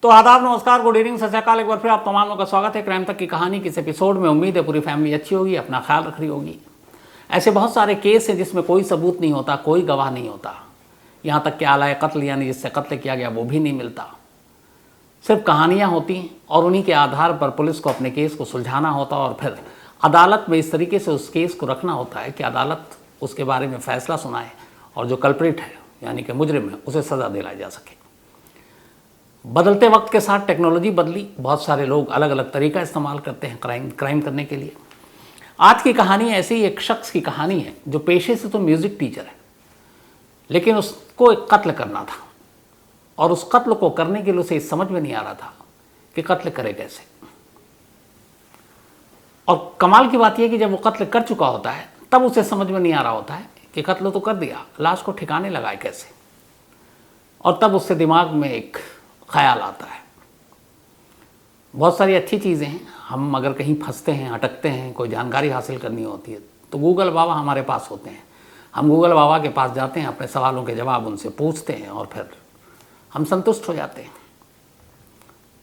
तो आदाब, नमस्कार, गुड इवनिंग, सत श्री अकाल। एक बार फिर आप तमाम लोगों का स्वागत है क्राइम तक की कहानी के इस एपिसोड में। उम्मीद है पूरी फैमिली अच्छी होगी, अपना ख्याल रख रही होगी। ऐसे बहुत सारे केस हैं जिसमें कोई सबूत नहीं होता, कोई गवाह नहीं होता, यहाँ तक कि आलाए कत्ल यानी जिससे कत्ल किया गया वो भी नहीं मिलता। सिर्फ कहानियाँ होती हैं और उन्हीं के आधार पर पुलिस को अपने केस को सुलझाना होता और फिर अदालत में इस तरीके से उस केस को रखना होता है कि अदालत उसके बारे में फैसला सुनाए और जो कल्प्रिट है यानी कि मुजरिम है उसे सज़ा दिलाई जा सके। बदलते वक्त के साथ टेक्नोलॉजी बदली, बहुत सारे लोग अलग अलग तरीका इस्तेमाल करते हैं क्राइम करने के लिए। आज की कहानी ऐसी एक शख्स की कहानी है जो पेशे से तो म्यूज़िक टीचर है, लेकिन उसको एक कत्ल करना था और उस कत्ल को करने के लिए उसे समझ में नहीं आ रहा था कि कत्ल करे कैसे। और कमाल की बात यह कि जब वो कत्ल कर चुका होता है तब उसे समझ में नहीं आ रहा होता है कि कत्ल तो कर दिया, लाश को ठिकाने लगाए कैसे। और तब उससे दिमाग में एक ख्याल आता है। बहुत सारी अच्छी चीज़ें हैं, हम अगर कहीं फंसते हैं, अटकते हैं, कोई जानकारी हासिल करनी होती है तो गूगल बाबा हमारे पास होते हैं। हम गूगल बाबा के पास जाते हैं, अपने सवालों के जवाब उनसे पूछते हैं और फिर हम संतुष्ट हो जाते हैं।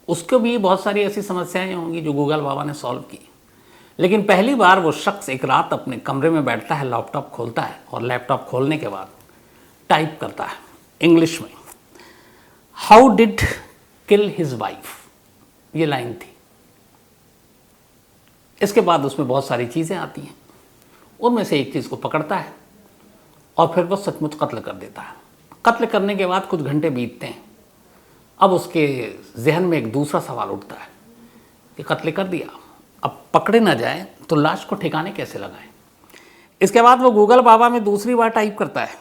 उसको भी बहुत सारी ऐसी समस्याएं होंगी जो गूगल बाबा ने सॉल्व की। लेकिन पहली बार वो शख्स एक रात अपने कमरे में बैठता है, लैपटॉप खोलता है और लैपटॉप खोलने के बाद टाइप करता है इंग्लिश में, how did kill his wife, ये लाइन थी। इसके बाद उसमें बहुत सारी चीज़ें आती हैं, उनमें से एक चीज़ को पकड़ता है और फिर वो सचमुच कत्ल कर देता है। कत्ल करने के बाद कुछ घंटे बीतते हैं। अब उसके जहन में एक दूसरा सवाल उठता है कि कत्ल कर दिया, अब पकड़े ना जाए तो लाश को ठिकाने कैसे लगाएं। इसके बाद वो गूगल बाबा में दूसरी बार टाइप करता है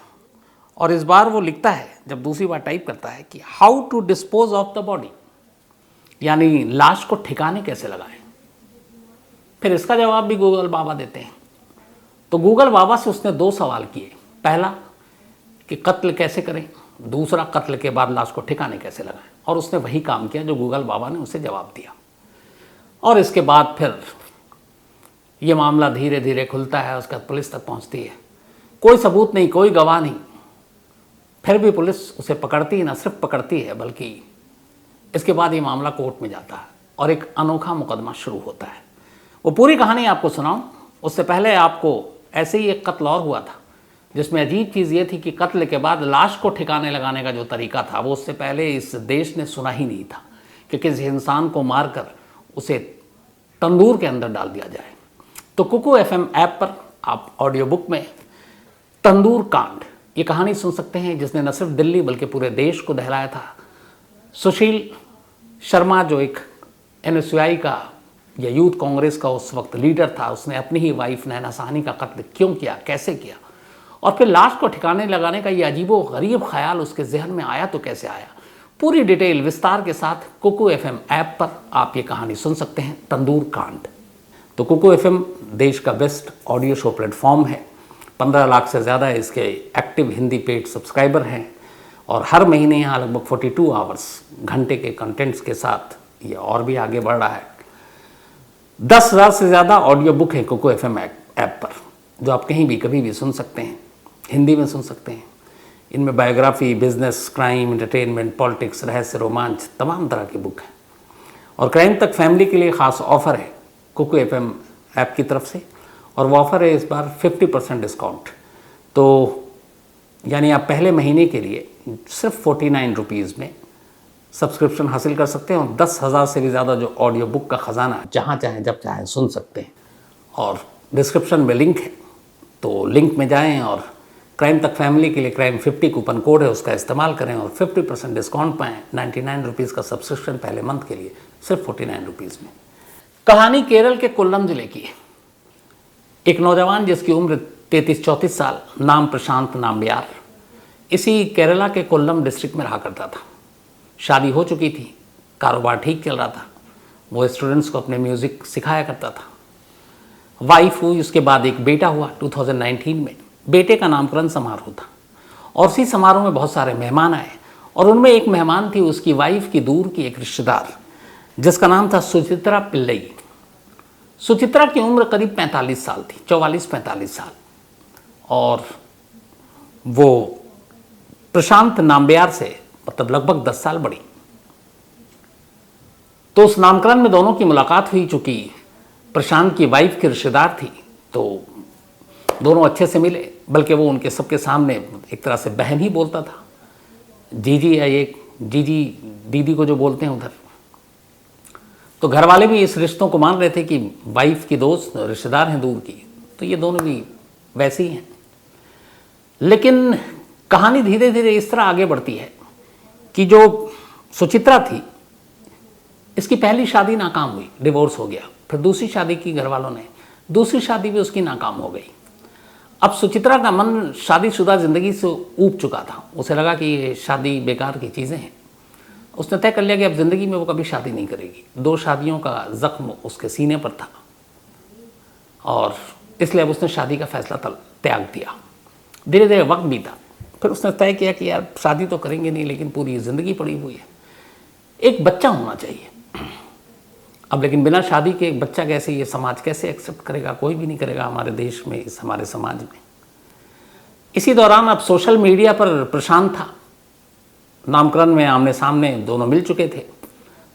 और इस बार वो लिखता है, जब दूसरी बार टाइप करता है कि how to dispose of the body, यानी लाश को ठिकाने कैसे लगाएं। फिर इसका जवाब भी गूगल बाबा देते हैं। तो गूगल बाबा से उसने दो सवाल किए, पहला कि कत्ल कैसे करें, दूसरा कत्ल के बाद लाश को ठिकाने कैसे लगाएं। और उसने वही काम किया जो गूगल बाबा ने उसे जवाब दिया। और इसके बाद फिर ये मामला धीरे धीरे खुलता है, उसके बाद पुलिस तक पहुंचती है। कोई सबूत नहीं, कोई गवाह नहीं, फिर भी पुलिस उसे पकड़ती है, न सिर्फ पकड़ती है बल्कि इसके बाद ये मामला कोर्ट में जाता है और एक अनोखा मुकदमा शुरू होता है। वो पूरी कहानी आपको सुनाऊं उससे पहले आपको ऐसे ही एक कत्ल और हुआ था जिसमें अजीब चीज़ ये थी कि कत्ल के बाद लाश को ठिकाने लगाने का जो तरीका था वो उससे पहले इस देश ने सुना ही नहीं था कि किसी इंसान को मारकर उसे तंदूर के अंदर डाल दिया जाए। तो कुकू FM ऐप पर आप ऑडियो बुक में तंदूर कांड ये कहानी सुन सकते हैं, जिसने न सिर्फ दिल्ली बल्कि पूरे देश को दहलाया था। सुशील शर्मा जो एक NSUI का या यूथ कांग्रेस का उस वक्त लीडर था, उसने अपनी ही वाइफ नैना साहनी का कत्ल क्यों किया, कैसे किया, और फिर लाश को ठिकाने लगाने का ये अजीबो गरीब ख्याल उसके जहन में आया तो कैसे आया। पूरी डिटेल विस्तार के साथ कुकू FM ऐप पर आप ये कहानी सुन सकते हैं, तंदूर कांड। तो कुकू FM देश का बेस्ट ऑडियो शो प्लेटफॉर्म है। 15 लाख से ज़्यादा इसके एक्टिव हिंदी पेड सब्सक्राइबर हैं और हर महीने यहाँ लगभग 42 आवर्स घंटे के कंटेंट्स के साथ ये और भी आगे बढ़ रहा है। 10,000 से ज़्यादा ऑडियो बुक हैं कुकू FM ऐप पर, जो आप कहीं भी कभी भी सुन सकते हैं, हिंदी में सुन सकते हैं। इनमें biography, business, crime, entertainment, politics, रहस्य, रोमांच, तमाम तरह की बुक हैं। और क्राइम तक फैमिली के लिए ख़ास ऑफ़र है कुकू FM ऐप की तरफ से, और वो ऑफ़र है इस बार 50% डिस्काउंट। तो यानी आप पहले महीने के लिए सिर्फ 49 रुपीज़ में सब्सक्रिप्शन हासिल कर सकते हैं और 10,000 से भी ज़्यादा जो ऑडियो बुक का ख़जाना जहाँ चाहें जब चाहें सुन सकते हैं। और डिस्क्रिप्शन में लिंक है, तो लिंक में जाएं और क्राइम तक फैमिली के लिए क्राइम 50 कूपन कोड है, उसका इस्तेमाल करें और 50% डिस्काउंट पाएँ। 99 रुपीज़ का सब्सक्रिप्शन पहले मंथ के लिए सिर्फ 49 रुपीज़ में। कहानी केरल के कोल्लम ज़िले की है। एक नौजवान जिसकी उम्र 33-34 साल, नाम प्रशांत नाम्बियार, इसी केरला के कोल्लम डिस्ट्रिक्ट में रहा करता था। शादी हो चुकी थी, कारोबार ठीक चल रहा था, वो स्टूडेंट्स को अपने म्यूज़िक सिखाया करता था। वाइफ हुई, उसके बाद एक बेटा हुआ 2019 में। बेटे का नामकरण समारोह था और उसी समारोह में बहुत सारे मेहमान आए और उनमें एक मेहमान थी उसकी वाइफ की दूर की एक रिश्तेदार जिसका नाम था सुचित्रा पिल्लई। सुचित्रा की उम्र करीब 45 साल थी, 44-45 साल, और वो प्रशांत नाम्बियार से मतलब लगभग 10 साल बड़ी। तो उस नामकरण में दोनों की मुलाकात हुई, चूँकि प्रशांत की वाइफ की रिश्तेदार थी, तो दोनों अच्छे से मिले, बल्कि वो उनके सबके सामने एक तरह से बहन ही बोलता था, जीजी, या ये जीजी दीदी को जो बोलते हैं उधर। तो घर वाले भी इस रिश्तों को मान रहे थे कि वाइफ की दोस्त रिश्तेदार हैं दूर की, तो ये दोनों भी वैसे ही हैं। लेकिन कहानी धीरे धीरे इस तरह आगे बढ़ती है कि जो सुचित्रा थी, इसकी पहली शादी नाकाम हुई, डिवोर्स हो गया। फिर दूसरी शादी की घर वालों ने, दूसरी शादी भी उसकी नाकाम हो गई। अब सुचित्रा का मन शादीशुदा ज़िंदगी से ऊब चुका था। उसे लगा कि ये शादी बेकार की चीज़ें हैं। उसने तय कर लिया कि अब ज़िंदगी में वो कभी शादी नहीं करेगी। 2 शादियों का ज़ख्म उसके सीने पर था और इसलिए अब उसने शादी का फैसला त्याग दिया। धीरे धीरे वक्त बीता, फिर उसने तय किया कि यार शादी तो करेंगे नहीं, लेकिन पूरी ज़िंदगी पड़ी हुई है, एक बच्चा होना चाहिए। अब लेकिन बिना शादी के एक बच्चा कैसे, ये समाज कैसे एक्सेप्ट करेगा? कोई भी नहीं करेगा हमारे देश में, इस हमारे समाज में। इसी दौरान अब सोशल मीडिया पर प्रशांत था। नामकरण में आमने सामने दोनों मिल चुके थे,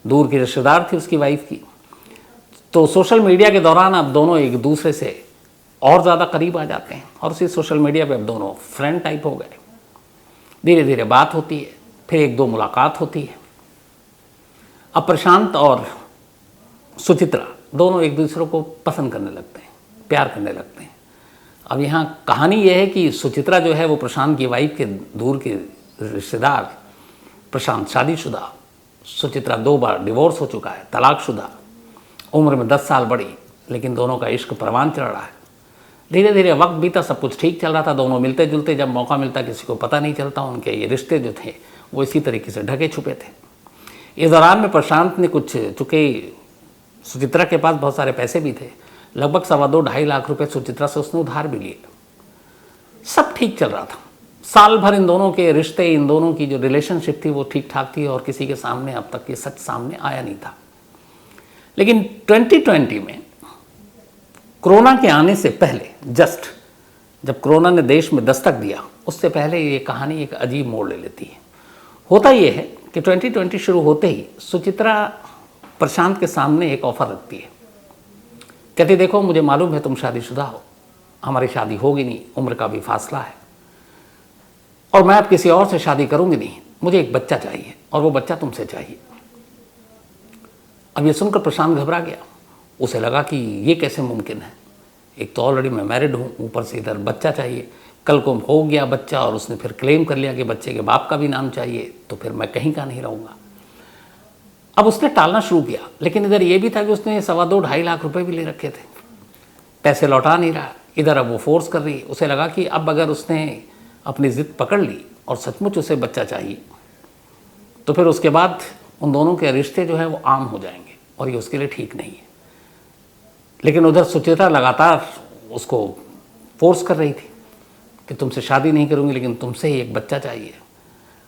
दूर की रिश्तेदार थी उसकी वाइफ की। तो सोशल मीडिया के दौरान अब दोनों एक दूसरे से और ज़्यादा करीब आ जाते हैं और उसी सोशल मीडिया पे अब दोनों फ्रेंड टाइप हो गए। धीरे धीरे बात होती है, फिर 1-2 मुलाकात होती है। अब प्रशांत और सुचित्रा दोनों एक दूसरे को पसंद करने लगते हैं, प्यार करने लगते हैं। अब यहाँ कहानी यह है कि सुचित्रा जो है वो प्रशांत की वाइफ के दूर के रिश्तेदार, प्रशांत शादीशुदा, सुचित्रा 2 बार डिवोर्स हो चुका है, तलाकशुदा, उम्र में 10 साल बड़ी, लेकिन दोनों का इश्क परवान चढ़ रहा है। धीरे धीरे वक्त बीता, सब कुछ ठीक चल रहा था। दोनों मिलते जुलते, जब मौका मिलता किसी को पता नहीं चलता। उनके ये रिश्ते जो थे वो इसी तरीके से ढके छुपे थे। इस दौरान में प्रशांत ने कुछ, चूँकि सुचित्रा के पास बहुत सारे पैसे भी थे, लगभग 2.25-2.5 लाख रुपए सुचित्रा से उसने उधार भी लिए। सब ठीक चल रहा था। साल भर इन दोनों के रिश्ते, इन दोनों की जो रिलेशनशिप थी वो ठीक ठाक थी और किसी के सामने अब तक ये सच सामने आया नहीं था। लेकिन 2020 में कोरोना के आने से पहले, जस्ट जब कोरोना ने देश में दस्तक दिया, उससे पहले ये कहानी एक अजीब मोड़ ले लेती है। होता ये है कि 2020 शुरू होते ही सुचित्रा प्रशांत के सामने एक ऑफ़र रखती है। कहती, देखो मुझे मालूम है तुम शादीशुदा हो, हमारी शादी होगी नहीं, उम्र का भी फासला है, और मैं अब किसी और से शादी करूंगी नहीं, मुझे एक बच्चा चाहिए और वो बच्चा तुमसे चाहिए। अब ये सुनकर प्रशांत घबरा गया। उसे लगा कि ये कैसे मुमकिन है, एक तो ऑलरेडी मैं मैरिड हूँ, ऊपर से इधर बच्चा चाहिए। कल को हो गया बच्चा और उसने फिर क्लेम कर लिया कि बच्चे के बाप का भी नाम चाहिए, तो फिर मैं कहीं का नहीं रहूँगा। अब उसने टालना शुरू किया, लेकिन इधर ये भी था कि उसने 2.25-2.5 लाख रुपए भी ले रखे थे, पैसे लौटा नहीं रहा। इधर अब वो फोर्स कर रही है। उसे लगा कि अब अगर उसने अपनी ज़िद पकड़ ली और सचमुच उसे बच्चा चाहिए, तो फिर उसके बाद उन दोनों के रिश्ते जो है वो आम हो जाएंगे और ये उसके लिए ठीक नहीं है। लेकिन उधर सुचित्रा लगातार उसको फोर्स कर रही थी कि तुमसे शादी नहीं करूँगी, लेकिन तुमसे ही एक बच्चा चाहिए।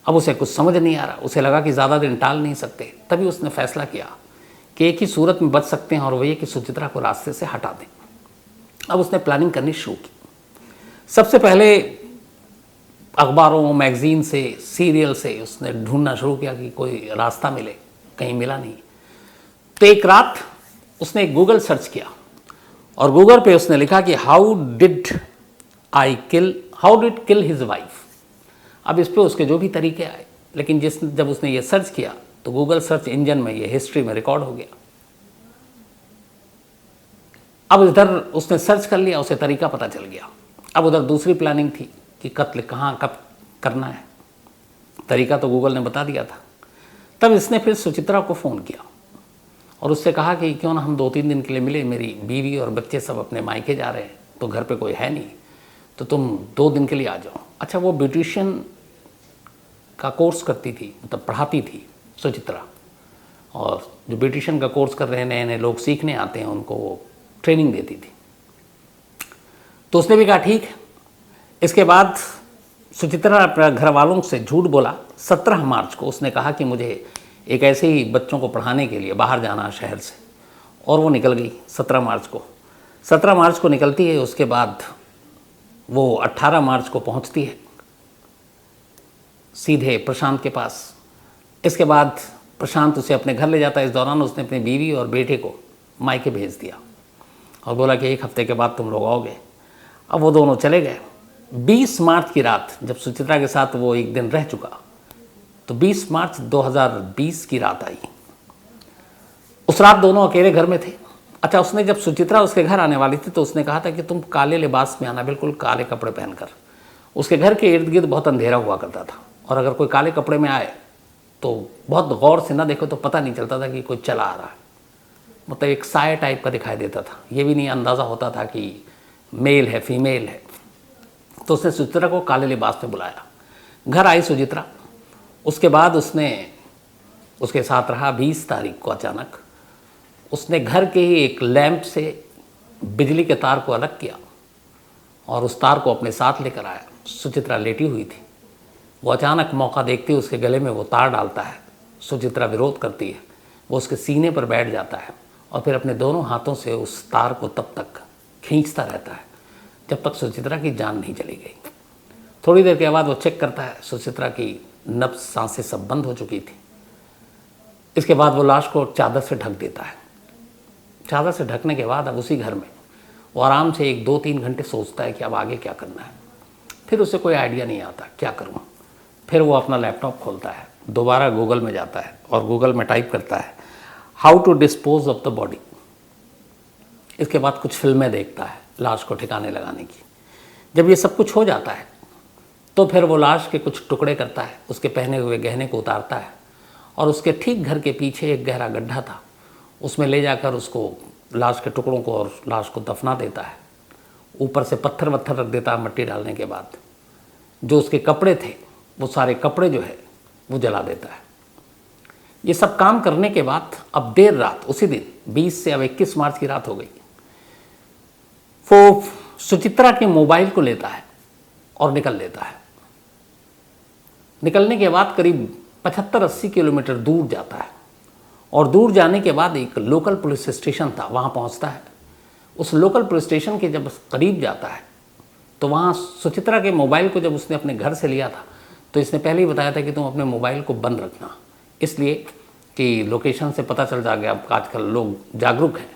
अब उसे कुछ समझ नहीं आ रहा। उसे लगा कि ज़्यादा दिन टाल नहीं सकते। तभी उसने फैसला किया कि एक ही सूरत में बच सकते हैं और वह ये कि सुचित्रा को रास्ते से हटा दें। अब उसने प्लानिंग करनी शुरू की। सबसे पहले अखबारों, मैगज़ीन से, सीरियल से उसने ढूंढना शुरू किया कि कोई रास्ता मिले। कहीं मिला नहीं। तो एक रात उसने गूगल सर्च किया और गूगल पे उसने लिखा कि how did kill his wife. अब इस पे उसके जो भी तरीके आए, लेकिन जब उसने ये सर्च किया तो गूगल सर्च इंजन में ये हिस्ट्री में रिकॉर्ड हो गया। अब इधर उसने सर्च कर लिया, उसे तरीका पता चल गया। अब उधर दूसरी प्लानिंग थी कि कत्ल कहाँ कब करना है। तरीका तो गूगल ने बता दिया था। तब इसने फिर सुचित्रा को फ़ोन किया और उससे कहा कि क्यों ना हम 2-3 दिन के लिए मिले, मेरी बीवी और बच्चे सब अपने मायके जा रहे हैं, तो घर पे कोई है नहीं, तो तुम 2 दिन के लिए आ जाओ। अच्छा, वो ब्यूटिशियन का कोर्स करती थी, मतलब पढ़ाती थी सुचित्रा, और जो ब्यूटिशियन का कोर्स कर रहे हैं, नए नए लोग सीखने आते हैं, उनको वो ट्रेनिंग देती थी। तो उसने भी कहा ठीक है। इसके बाद सुचित्रा अपने घर वालों से झूठ बोला। 17 मार्च को उसने कहा कि मुझे एक ऐसे ही बच्चों को पढ़ाने के लिए बाहर जाना है शहर से, और वो निकल गई 17 मार्च को। 17 मार्च को निकलती है, उसके बाद वो 18 मार्च को पहुंचती है सीधे प्रशांत के पास। इसके बाद प्रशांत उसे अपने घर ले जाता है। इस दौरान उसने अपनी बीवी और बेटे को मायके भेज दिया और बोला कि 1 हफ्ते के बाद तुम लोग आओगे। अब वो दोनों चले गए। 20 मार्च की रात जब सुचित्रा के साथ वो एक दिन रह चुका, तो 20 मार्च 2020 की रात आई। उस रात दोनों अकेले घर में थे। अच्छा, उसने जब सुचित्रा उसके घर आने वाली थी तो उसने कहा था कि तुम काले लिबास में आना, बिल्कुल काले कपड़े पहनकर। उसके घर के इर्द गिर्द बहुत अंधेरा हुआ करता था और अगर कोई काले कपड़े में आए तो बहुत गौर से ना देखो तो पता नहीं चलता था कि कोई चला आ रहा है, मतलब एक साया टाइप का दिखाई देता था। ये भी नहीं अंदाज़ा होता था कि मेल है फीमेल है। तो उसने सुचित्रा को काले लिबास में बुलाया। घर आई सुचित्रा। उसके बाद उसने उसके साथ रहा। 20 तारीख को अचानक उसने घर के ही एक लैंप से बिजली के तार को अलग किया और उस तार को अपने साथ लेकर आया। सुचित्रा लेटी हुई थी। वो अचानक मौका देखती है, उसके गले में वो तार डालता है। सुचित्रा विरोध करती है। वो उसके सीने पर बैठ जाता है और फिर अपने दोनों हाथों से उस तार को तब तक खींचता रहता है जब तक सुचित्रा की जान नहीं चली गई। थोड़ी देर के बाद वो चेक करता है, सुचित्रा की नब्ज़, सांसें सब बंद हो चुकी थी। इसके बाद वो लाश को चादर से ढक देता है। चादर से ढकने के बाद अब उसी घर में वो आराम से 1-2-3 घंटे सोचता है कि अब आगे क्या करना है। फिर उसे कोई आइडिया नहीं आता क्या करूँ। फिर वो अपना लैपटॉप खोलता है, दोबारा गूगल में जाता है और गूगल में टाइप करता है how to dispose of the body. इसके बाद कुछ फिल्में देखता है लाश को ठिकाने लगाने की। जब ये सब कुछ हो जाता है तो फिर वो लाश के कुछ टुकड़े करता है, उसके पहने हुए गहने को उतारता है और उसके ठीक घर के पीछे एक गहरा गड्ढा था, उसमें ले जाकर उसको लाश के टुकड़ों को और लाश को दफना देता है। ऊपर से पत्थर वत्थर रख देता है मट्टी डालने के बाद। जो उसके कपड़े थे वो सारे कपड़े जो है वो जला देता है। ये सब काम करने के बाद अब देर रात उसी दिन 20 से अब 21 मार्च की रात हो गई। वो सुचित्रा के मोबाइल को लेता है और निकल लेता है। निकलने के बाद करीब 75-80 किलोमीटर दूर जाता है और दूर जाने के बाद एक लोकल पुलिस स्टेशन था, वहाँ पहुँचता है। उस लोकल पुलिस स्टेशन के जब करीब जाता है तो वहाँ सुचित्रा के मोबाइल को जब उसने अपने घर से लिया था तो इसने पहले ही बताया था कि तुम अपने मोबाइल को बंद रखना, इसलिए कि लोकेशन से पता चल जाएगा। अब आजकल लोग जागरूक हैं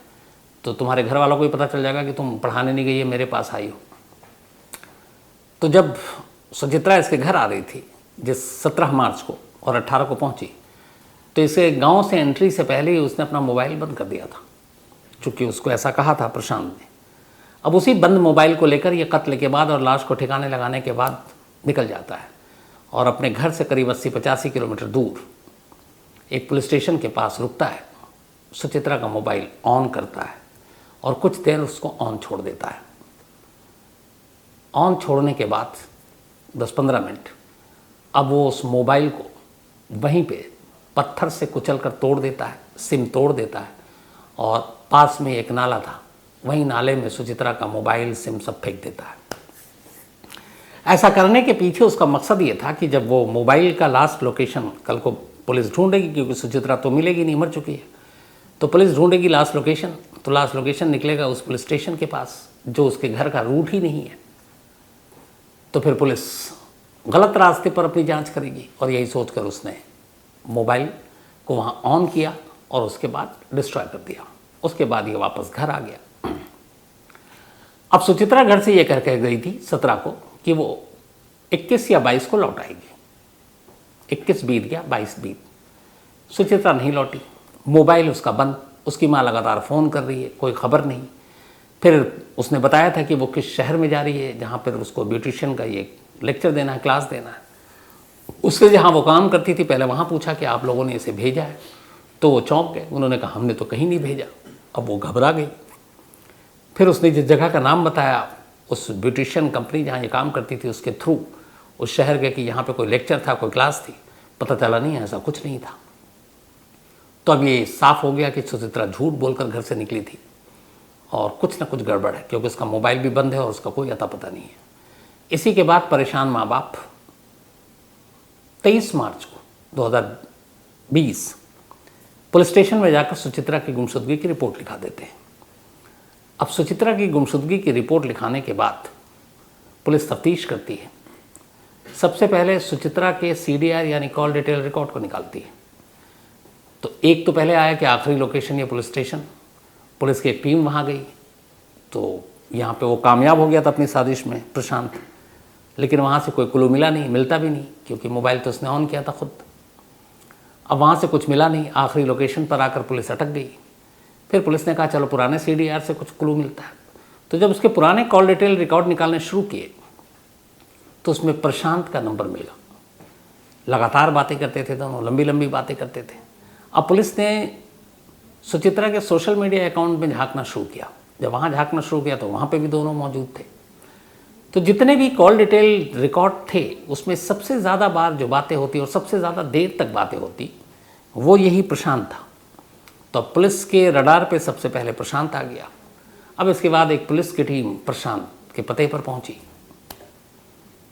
तो तुम्हारे घर वालों को भी पता चल जाएगा कि तुम पढ़ाने नहीं गई है, मेरे पास आई हो। तो जब सुचित्रा इसके घर आ रही थी जिस 17 मार्च को और 18 को पहुंची, तो इसे गांव से एंट्री से पहले ही उसने अपना मोबाइल बंद कर दिया था, चूँकि उसको ऐसा कहा था प्रशांत ने। अब उसी बंद मोबाइल को लेकर ये कत्ल के बाद और लाश को ठिकाने लगाने के बाद निकल जाता है और अपने घर से करीब 80-85 किलोमीटर दूर एक पुलिस स्टेशन के पास रुकता है। सुचित्रा का मोबाइल ऑन करता है और कुछ देर उसको ऑन छोड़ देता है। ऑन छोड़ने के बाद 10-15 मिनट अब वो उस मोबाइल को वहीं पे पत्थर से कुचल कर तोड़ देता है, सिम तोड़ देता है और पास में एक नाला था, वहीं नाले में सुचित्रा का मोबाइल, सिम सब फेंक देता है। ऐसा करने के पीछे उसका मकसद ये था कि जब वो मोबाइल का लास्ट लोकेशन कल को पुलिस ढूंढेगी, क्योंकि सुचित्रा तो मिलेगी नहीं, मर चुकी है, तो पुलिस ढूंढेगी लास्ट लोकेशन, तो लास्ट लोकेशन निकलेगा उस पुलिस स्टेशन के पास जो उसके घर का रूट ही नहीं है। तो फिर पुलिस गलत रास्ते पर अपनी जांच करेगी और यही सोचकर उसने मोबाइल को वहाँ ऑन किया और उसके बाद डिस्ट्रॉय कर दिया। उसके बाद ये वापस घर आ गया। अब सुचित्रा घर से ये कह के गई थी 17 को कि वो 21 या 22 को लौट आएगी। 21 बीत गया, 22 बीत, सुचित्रा नहीं लौटी। मोबाइल उसका बंद, उसकी माँ लगातार फ़ोन कर रही है, कोई खबर नहीं। फिर उसने बताया था कि वो किस शहर में जा रही है जहाँ पर उसको ब्यूटिशियन का ये लेक्चर देना है, क्लास देना है। उससे जहाँ वो काम करती थी पहले वहाँ पूछा कि आप लोगों ने इसे भेजा है, तो वो चौंक गए। उन्होंने कहा हमने तो कहीं नहीं भेजा। अब वो घबरा गई। फिर उसने जिस जगह का नाम बताया, उस ब्यूटिशियन कंपनी जहाँ ये काम करती थी उसके थ्रू उस शहर गए कि यहाँ पे कोई लेक्चर था, कोई क्लास थी। पता चला नहीं, ऐसा कुछ नहीं था। तो अब ये साफ हो गया कि सुचित्रा झूठ बोलकर घर से निकली थी और कुछ ना कुछ गड़बड़ है, क्योंकि उसका मोबाइल भी बंद है और उसका कोई अता पता नहीं है। इसी के बाद परेशान माँ बाप 23 मार्च को 2020 पुलिस स्टेशन में जाकर सुचित्रा की गुमशुदगी की रिपोर्ट लिखा देते हैं। अब सुचित्रा की गुमशुदगी की रिपोर्ट लिखाने के बाद पुलिस तफ्तीश करती है। सबसे पहले सुचित्रा के CDR यानी कॉल डिटेल रिकॉर्ड को निकालती है। तो एक तो पहले आया कि आखिरी लोकेशन या पुलिस स्टेशन, पुलिस की एक टीम वहाँ गई, तो यहाँ पे वो कामयाब हो गया था अपनी साजिश में प्रशांत, लेकिन वहाँ से कोई क्लू मिला नहीं, मिलता भी नहीं, क्योंकि मोबाइल तो उसने ऑन किया था खुद। अब वहाँ से कुछ मिला नहीं, आखिरी लोकेशन पर आकर पुलिस अटक गई। फिर पुलिस ने कहा चलो पुराने CDR से कुछ क्लू मिलता है। तो जब उसके पुराने कॉल डिटेल रिकॉर्ड निकालने शुरू किए तो उसमें प्रशांत का नंबर मिला। लगातार बातें करते थे दोनों, लंबी लंबी बातें करते थे। अब पुलिस ने सुचित्रा के सोशल मीडिया अकाउंट में झांकना शुरू किया। जब वहाँ झांकना शुरू किया तो वहाँ पे भी दोनों मौजूद थे। तो जितने भी कॉल डिटेल रिकॉर्ड थे उसमें सबसे ज़्यादा बार जो बातें होती और सबसे ज़्यादा देर तक बातें होती वो यही प्रशांत था। तो पुलिस के रडार पे सबसे पहले प्रशांत आ गया। अब इसके बाद एक पुलिस की टीम प्रशांत के पते पर पहुंची,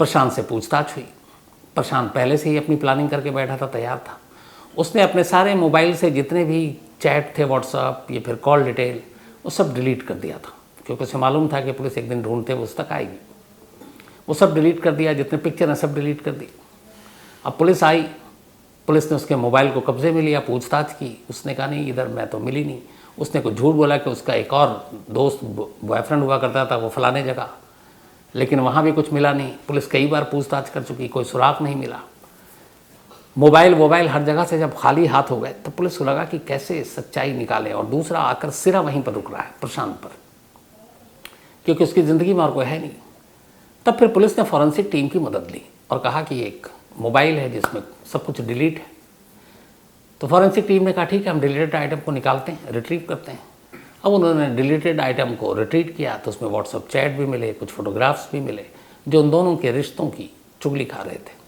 प्रशांत से पूछताछ हुई। प्रशांत पहले से ही अपनी प्लानिंग करके बैठा था, तैयार था। उसने अपने सारे मोबाइल से जितने भी चैट थे, व्हाट्सअप या फिर कॉल डिटेल, वो सब डिलीट कर दिया था, क्योंकि उसे मालूम था कि पुलिस एक दिन ढूंढते हुए उस तक आएगी। वो सब डिलीट कर दिया, जितने पिक्चर हैं सब डिलीट कर दी। अब पुलिस आई, पुलिस ने उसके मोबाइल को कब्जे में लिया, पूछताछ की। उसने कहा नहीं, इधर मैं तो मिली नहीं। उसने कुछ झूठ बोला कि उसका एक और दोस्त बॉयफ्रेंड हुआ करता था वो फलाने जगह, लेकिन वहाँ भी कुछ मिला नहीं। पुलिस कई बार पूछताछ कर चुकी, कोई सुराग नहीं मिला। मोबाइल हर जगह से जब खाली हाथ हो गए तो पुलिस को लगा कि कैसे सच्चाई निकालें, और दूसरा आकर सिरा वहीं पर रुक रहा है प्रशांत पर, क्योंकि उसकी ज़िंदगी में और कोई है नहीं। तब फिर पुलिस ने फॉरेंसिक टीम की मदद ली और कहा कि एक मोबाइल है जिसमें सब कुछ डिलीट है। तो फॉरेंसिक टीम ने कहा ठीक है, हम डिलीटेड आइटम को निकालते हैं, रिट्रीव करते हैं। अब उन्होंने डिलीटेड आइटम को रिट्रीव किया तो उसमें व्हाट्सअप चैट भी मिले, कुछ फोटोग्राफ्स भी मिले जो उन दोनों के रिश्तों की चुगली खा रहे थे।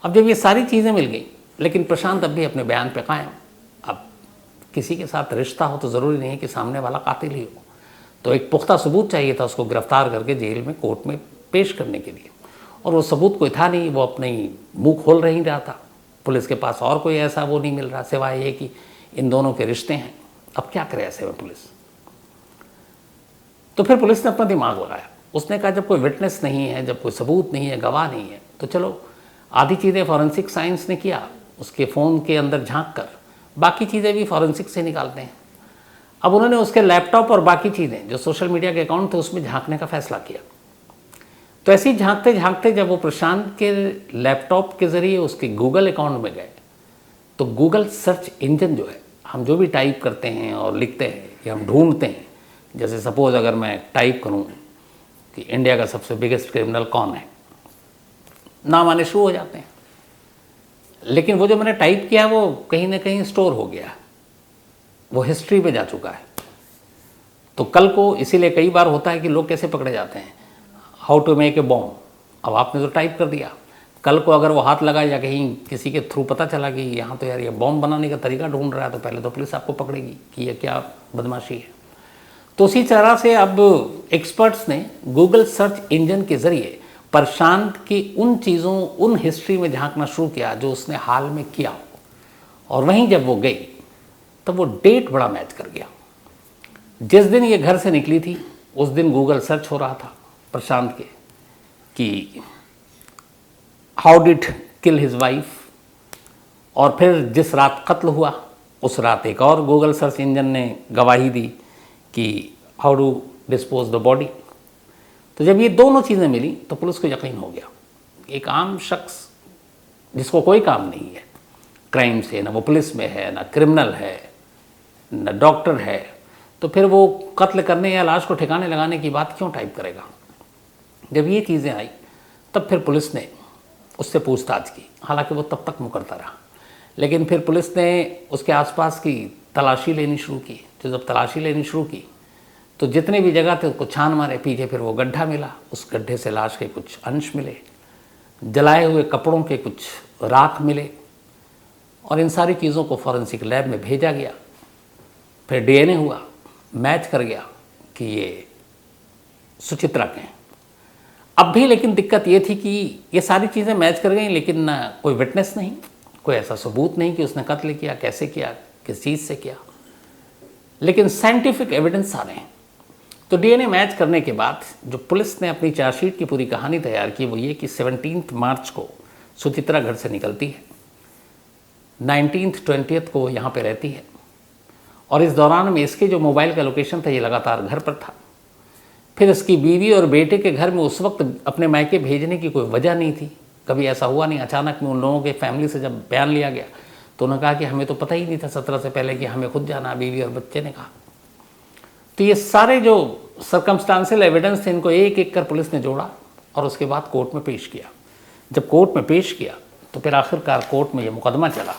अब जब ये सारी चीज़ें मिल गई, लेकिन प्रशांत अब भी अपने बयान पे कायम। अब किसी के साथ रिश्ता हो तो ज़रूरी नहीं है कि सामने वाला कातिल ही हो, तो एक पुख्ता सबूत चाहिए था उसको गिरफ्तार करके जेल में कोर्ट में पेश करने के लिए, और वो सबूत कोई था नहीं। वो अपने मुंह खोल नहीं रहा था, पुलिस के पास और कोई ऐसा वो नहीं मिल रहा सिवाय ये कि इन दोनों के रिश्ते हैं। अब क्या करे ऐसे में पुलिस? तो फिर पुलिस ने अपना दिमाग लगाया। उसने कहा जब कोई विटनेस नहीं है, जब कोई सबूत नहीं है, गवाह नहीं है, तो चलो आधी चीज़ें फॉरेंसिक साइंस ने किया, उसके फ़ोन के अंदर झांक कर, बाकी चीज़ें भी फॉरेंसिक से निकालते हैं। अब उन्होंने उसके लैपटॉप और बाकी चीज़ें जो सोशल मीडिया के अकाउंट थे उसमें झांकने का फैसला किया। तो ऐसे ही झांकते झांकते जब वो प्रशांत के लैपटॉप के ज़रिए उसके गूगल अकाउंट में गए, तो गूगल सर्च इंजन जो है, हम जो भी टाइप करते हैं और लिखते हैं या हम ढूंढते हैं, जैसे सपोज़ अगर मैं टाइप करूं कि इंडिया का सबसे बिगेस्ट क्रिमिनल कौन है, नाम आने शुरू हो जाते हैं। लेकिन वो जो मैंने टाइप किया वो कहीं ना कहीं स्टोर हो गया, वो हिस्ट्री में जा चुका है। तो कल को इसीलिए कई बार होता है कि लोग कैसे पकड़े जाते हैं, how to make a bomb, अब आपने तो टाइप कर दिया, कल को अगर वो हाथ लगा या कहीं किसी के थ्रू पता चला कि यहाँ तो यार ये बॉम्ब बनाने का तरीका ढूंढ रहा है, तो पहले तो पुलिस आपको पकड़ेगी कि ये क्या बदमाशी है। तो उसी तरह से अब एक्सपर्ट्स ने गूगल सर्च इंजन के ज़रिए प्रशांत की उन चीज़ों, उन हिस्ट्री में झांकना शुरू किया जो उसने हाल में किया, और वहीं जब वो गई तब वो डेट बड़ा मैच कर गया। जिस दिन ये घर से निकली थी उस दिन गूगल सर्च हो रहा था प्रशांत के कि how did kill his wife, और फिर जिस रात कत्ल हुआ उस रात एक और गूगल सर्च इंजन ने गवाही दी कि how to dispose the body. तो जब ये दोनों चीज़ें मिली तो पुलिस को यकीन हो गया, एक आम शख्स जिसको कोई काम नहीं है क्राइम से, ना वो पुलिस में है, ना क्रिमिनल है, ना डॉक्टर है, तो फिर वो कत्ल करने या लाश को ठिकाने लगाने की बात क्यों टाइप करेगा। जब ये चीज़ें आई तब फिर पुलिस ने उससे पूछताछ की, हालांकि वो तब तक मुकरता रहा, लेकिन फिर पुलिस ने उसके आसपास की तलाशी लेनी शुरू की। तो जब तलाशी लेनी शुरू की तो जितने भी जगह थे उसको छान मारे, पीछे फिर वो गड्ढा मिला, उस गड्ढे से लाश के कुछ अंश मिले, जलाए हुए कपड़ों के कुछ राख मिले, और इन सारी चीज़ों को फॉरेंसिक लैब में भेजा गया। फिर डीएनए हुआ, मैच कर गया कि ये सुचित्रा के हैं। अब भी लेकिन दिक्कत ये थी कि ये सारी चीज़ें मैच कर गई, लेकिन कोई विटनेस नहीं, कोई ऐसा सबूत नहीं कि उसने कत्ल किया, कैसे किया, किस चीज़ से किया, लेकिन साइंटिफिक एविडेंस आ रहे हैं। तो डीएनए मैच करने के बाद जो पुलिस ने अपनी चार्जशीट की पूरी कहानी तैयार की वो ये कि 17 मार्च को सुचित्रा घर से निकलती है, 19th 20th को यहाँ पे रहती है। और इस दौरान में इसके जो मोबाइल का लोकेशन था ये लगातार घर पर था। फिर इसकी बीवी और बेटे के घर में उस वक्त अपने मायके भेजने की कोई वजह नहीं थी, कभी ऐसा हुआ नहीं। अचानक में उन लोगों के फैमिली से जब बयान लिया गया तो उन्होंने कहा कि हमें तो पता ही नहीं था 17 से पहले कि हमें खुद जाना, बीवी और बच्चे ने कहा। तो ये सारे जो सर्कमस्टांशियल एविडेंस थे इनको एक एक कर पुलिस ने जोड़ा और उसके बाद कोर्ट में पेश किया। जब कोर्ट में पेश किया तो फिर आखिरकार कोर्ट में ये मुकदमा चला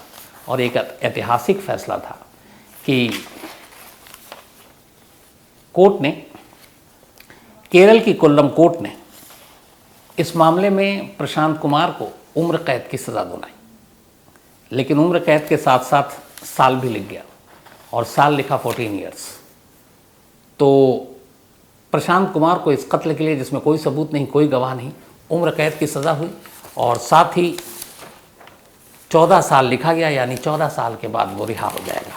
और एक ऐतिहासिक फैसला था कि कोर्ट ने, केरल की कोल्लम कोर्ट ने इस मामले में प्रशांत कुमार को उम्र कैद की सज़ा दिलाई। लेकिन उम्र कैद के साथ साथ साल भी लिख गया और साल लिखा 14 ईयर्स। तो प्रशांत कुमार को इस कत्ल के लिए, जिसमें कोई सबूत नहीं, कोई गवाह नहीं, उम्र कैद की सज़ा हुई और साथ ही 14 साल लिखा गया, यानी 14 साल के बाद वो रिहा हो जाएगा।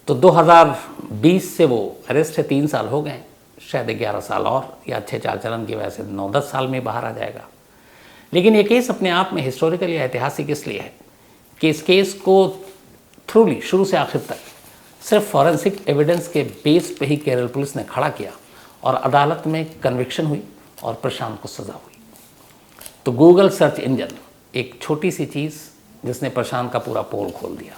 तो 2020 से वो अरेस्ट है, 3 साल हो गए, शायद 11 साल और या अच्छे चाल चलन की वजह से 9-10 साल में बाहर आ जाएगा। लेकिन ये केस अपने आप में हिस्टोरिकल या ऐतिहासिक इसलिए है कि इस केस को थ्रूली शुरू से आखिर तक सिर्फ फॉरेंसिक एविडेंस के बेस पे ही केरल पुलिस ने खड़ा किया और अदालत में कन्विक्शन हुई और प्रशांत को सज़ा हुई। तो गूगल सर्च इंजन एक छोटी सी चीज़ जिसने प्रशांत का पूरा पोल खोल दिया।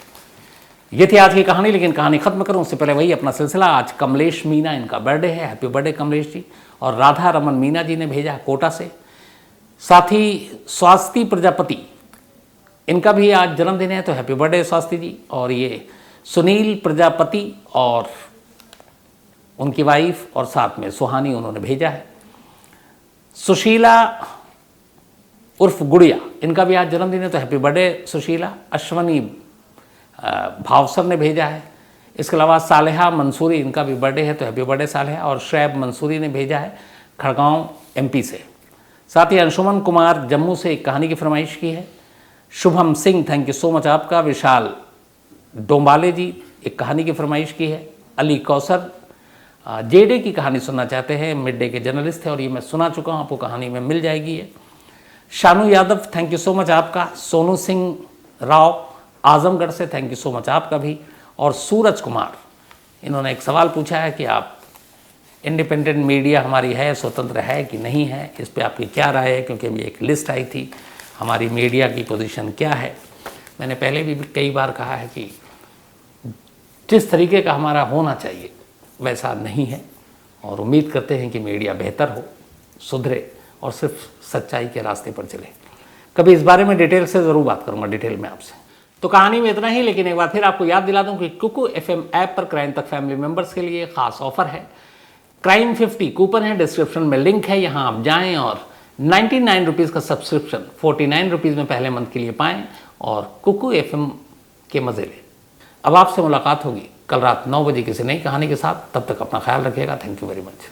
ये थी आज की कहानी, लेकिन कहानी खत्म करूं उससे पहले वही अपना सिलसिला। आज कमलेश मीना, इनका बर्थडे है, हैप्पी बर्थडे कमलेश जी। और राधा रमन मीना जी ने भेजा कोटा से। साथ ही स्वास्थी प्रजापति, इनका भी आज जन्मदिन है, तो हैप्पी बर्थडे स्वास्थी जी। और ये सुनील प्रजापति और उनकी वाइफ और साथ में सुहानी, उन्होंने भेजा है। सुशीला उर्फ गुड़िया, इनका भी आज जन्मदिन है, तो हैप्पी बर्थडे सुशीला। अश्वनी भावसर ने भेजा है। इसके अलावा सालेहा मंसूरी, इनका भी बर्थडे है, तो हैप्पी बर्थडे सालेहा। और शैब मंसूरी ने भेजा है खड़गांव एमपी से। साथ ही अंशुमन कुमार जम्मू से एक कहानी की फरमाइश की है। Shubham Singh, thank you so much आपका। विशाल डोंबाले जी एक कहानी की फरमाइश की है। अली कौसर जेडे की कहानी सुनना चाहते हैं, मिड डे के जर्नलिस्ट थे और ये मैं सुना चुका हूँ, आपको कहानी में मिल जाएगी ये। Shanu Yadav, thank you so much आपका। सोनू सिंह राव आजमगढ़ से, थैंक यू सो मच आपका भी। और सूरज कुमार, इन्होंने एक सवाल पूछा है कि आप इंडिपेंडेंट मीडिया हमारी है, स्वतंत्र है कि नहीं है, इस पे आपकी क्या राय है, क्योंकि अभी एक लिस्ट आई थी हमारी मीडिया की पोजीशन क्या है। मैंने पहले भी कई बार कहा है कि जिस तरीके का हमारा होना चाहिए वैसा नहीं है और उम्मीद करते हैं कि मीडिया बेहतर हो, सुधरे और सिर्फ सच्चाई के रास्ते पर चले। कभी इस बारे में डिटेल से ज़रूर बात करूँगा, डिटेल में आपसे। तो कहानी में इतना ही, लेकिन एक बार फिर आपको याद दिला दूं कि कुकू एफएम ऐप पर क्राइम तक फैमिली मेंबर्स के लिए खास ऑफर है। क्राइम 50 कूपन है, डिस्क्रिप्शन में लिंक है, यहाँ आप जाएं और 99 रुपीज़ का सब्सक्रिप्शन 49 रुपीज़ में पहले मंथ के लिए पाएं और कुकू एफएम के मज़े लें। अब आपसे मुलाकात होगी कल रात 9 बजे किसी नई कहानी के साथ। तब तक अपना ख्याल रखिएगा। Thank you very much.